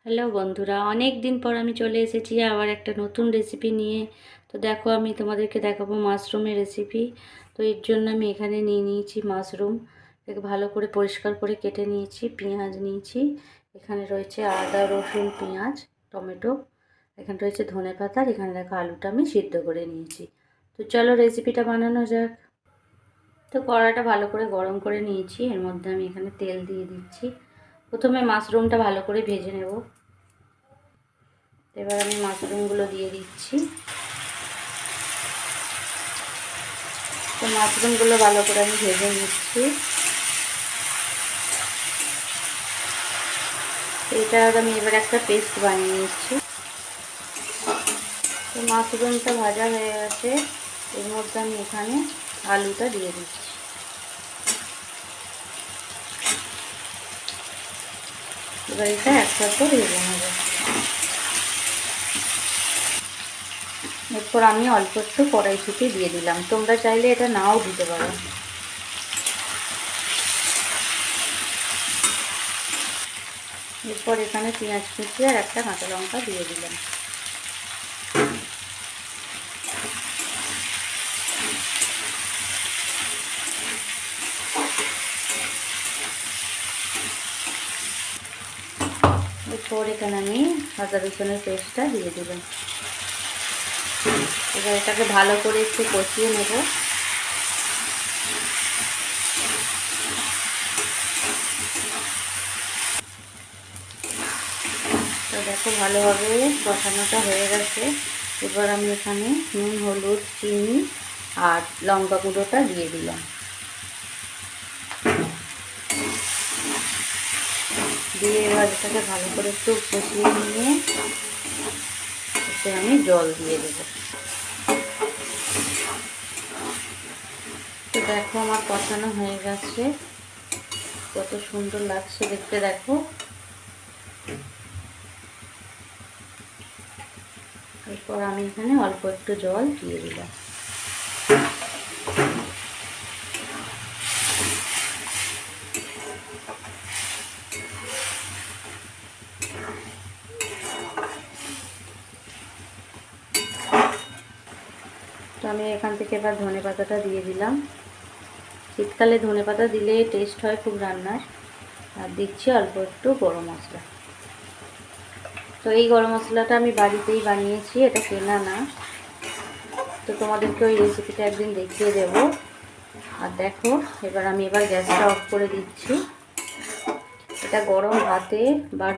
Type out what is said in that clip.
Hello বন্ধুরা, অনেক দিন পর আমি চলে এসেছি আবার একটা নতুন রেসিপি নিয়ে। তো দেখো, আমি তোমাদেরকে দেখাবো মাশরুমের রেসিপি। তো এর জন্য আমি এখানে নিয়ে নিয়েছি মাশরুম, এটাকে ভালো করে পরিষ্কার করে কেটে নিয়েছি। পেঁয়াজ নিয়েছি, এখানে রয়েছে আদা রসুন পেঁয়াজ টমেটো, এখানে রয়েছে ধনেপাতা, আর এখানে দেখো আলুটা আমি সিদ্ধ করে নিয়েছি। তো চলো রেসিপিটা বানানো যাক। তো কড়াটা ভালো করে গরম করে নিয়েছি, এর মধ্যে আমি এখানে তেল দিয়ে দিচ্ছি। প্রথমে মাশরুমটা ভালো করে ভেজে নেব। এবার আমি মাশরুমগুলো দিয়ে দিচ্ছি। তো মাশরুমগুলো ভালো করে আমি ভেজে নিচ্ছি। এটা আমি এবার একটা পেস্ট বানিয়ে নিচ্ছি। তো মাশরুমটা ভাজা হয়ে গেছে, এর মধ্যে আমি এখানে আলুটা দিয়ে দিচ্ছি। এবার এটা একসাথে ভেজে নেব। এরপর আমি অল্প একটু কড়াইশুঁটি দিয়ে দিলাম, তোমরা চাইলে এটা নাও দিতে পারো। এরপর এখানে পেঁয়াজ কুচি আর একটা কাঁচা লঙ্কা দিয়ে দিলাম। এরপর এখানে আমি আদা রসুনের পেস্টটা দিয়ে দিলাম। এবার এটাকে ভালো করে একটু কষিয়ে নেব। তো দেখো ভালোভাবে কষানোটা হয়ে গেছে। এবার আমি এখানে নুন হলুদ চিনি আর লঙ্কা গুঁড়োটা দিয়ে দিলাম। দিয়ে এবার এটাকে ভালো করে একটু কষিয়ে নিয়ে এতে আমি জল দিয়ে দেবো। তো দেখো আমার কষানো হয়ে গেছে, কত সুন্দর লাগছে দেখতে দেখো। এরপর আমি এখানে অল্প একটু জল দিয়ে দিলাম। তো আমি এখান থেকে এবার ধনেপাতাটা দিয়ে দিলাম। শীতকালে ধনেপাতা দিলে টেস্ট হয় খুব রান্নার। আর দিচ্ছি অল্প একটু গরম মশলা। তো এই গরম মশলাটা আমি বাড়িতেই বানিয়েছি, এটা কেনা না। তো তোমাদেরকে ওই রেসিপিটা একদিন দেখিয়ে দেব। আর দেখো এবার আমি গ্যাসটা অফ করে দিচ্ছি। এটা গরম ভাতে বা